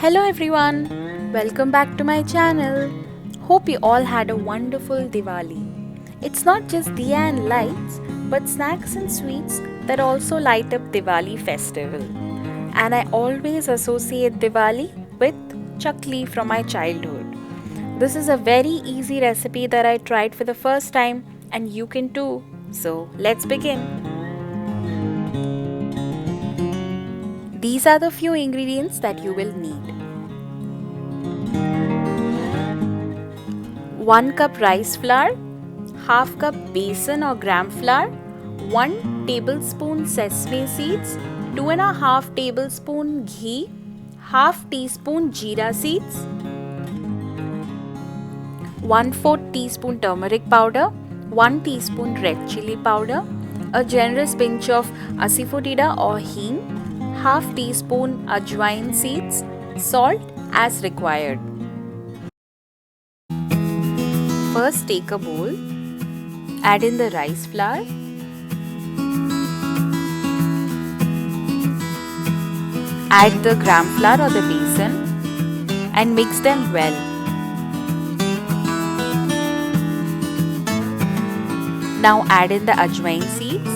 Hello everyone, welcome back to my channel. Hope you all had a wonderful Diwali. It's not just diya and lights, but snacks and sweets that also light up Diwali festival. And I always associate Diwali with Chakli from my childhood. This is a very easy recipe that I tried for the first time and you can too. So let's begin. These are the few ingredients that you will need. 1 cup rice flour, half cup besan or gram flour, 1 tablespoon sesame seeds, 2.5 tablespoon ghee, half teaspoon jeera seeds, 1/4 teaspoon turmeric powder, 1 teaspoon red chili powder, a generous pinch of asafoetida or hing, half teaspoon ajwain seeds, salt as required. First take a bowl, add in the rice flour, add the gram flour or the besan and mix them well. Now add in the ajwain seeds,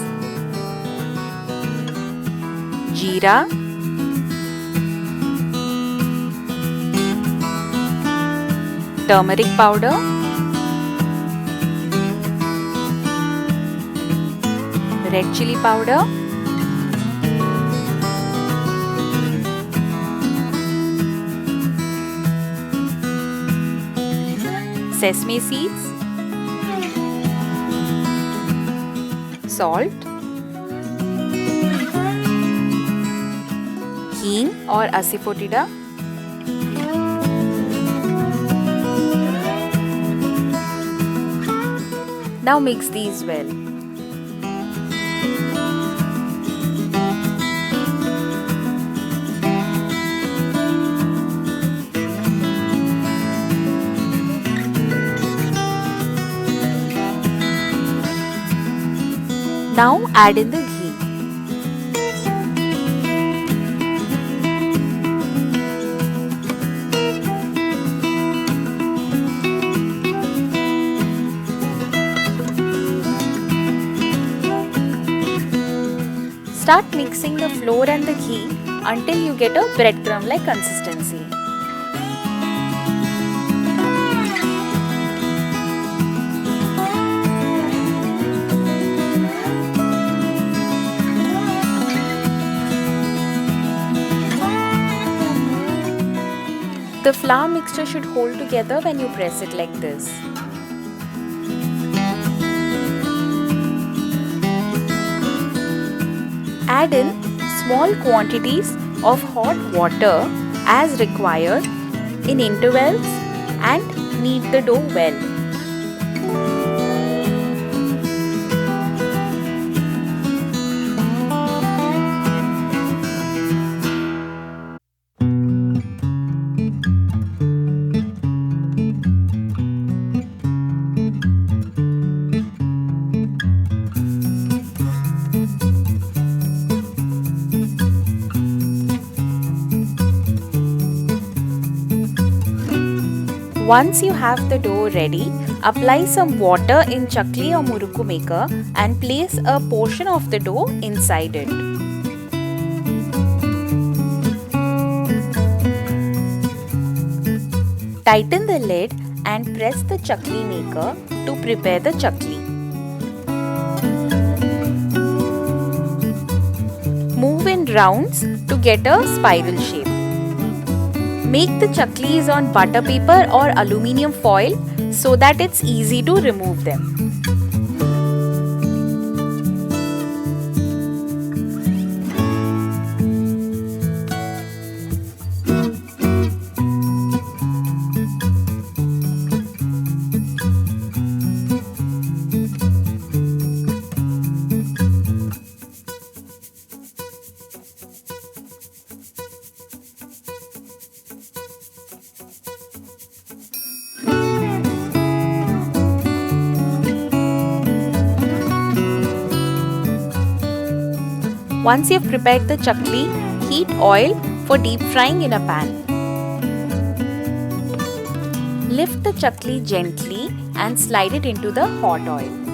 jeera, turmeric powder, red chili powder, sesame seeds, salt, hing or asafoetida, now mix these well. Now add in the ghee. Start mixing the flour and the ghee until you get a breadcrumb-like consistency. The flour mixture should hold together when you press it like this. Add in small quantities of hot water as required in intervals and knead the dough well. Once you have the dough ready, apply some water in chakli or murukku maker and place a portion of the dough inside it. Tighten the lid and press the chakli maker to prepare the chakli. Move in rounds to get a spiral shape. Make the chaklis on butter paper or aluminium foil so that it's easy to remove them. Once you've prepared the chakli, heat oil for deep frying in a pan. Lift the chakli gently and slide it into the hot oil.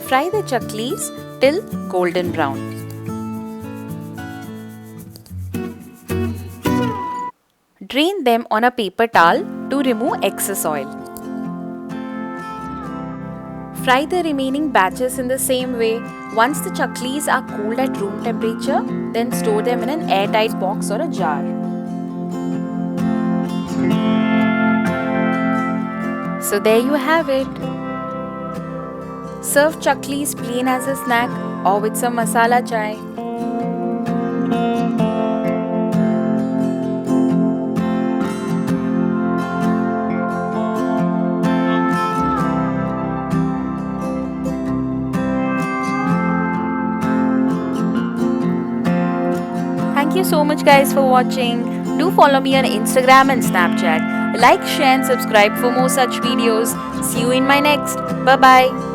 Fry the chaklis till golden brown. Drain them on a paper towel to remove excess oil. Fry the remaining batches in the same way. Once the chaklis are cooled at room temperature, then store them in an airtight box or a jar. So there you have it. Serve chaklis plain as a snack or with some masala chai. Thank you so much guys for watching. Do follow me on Instagram and Snapchat. Like, share and subscribe for more such videos. See you in my next. Bye bye.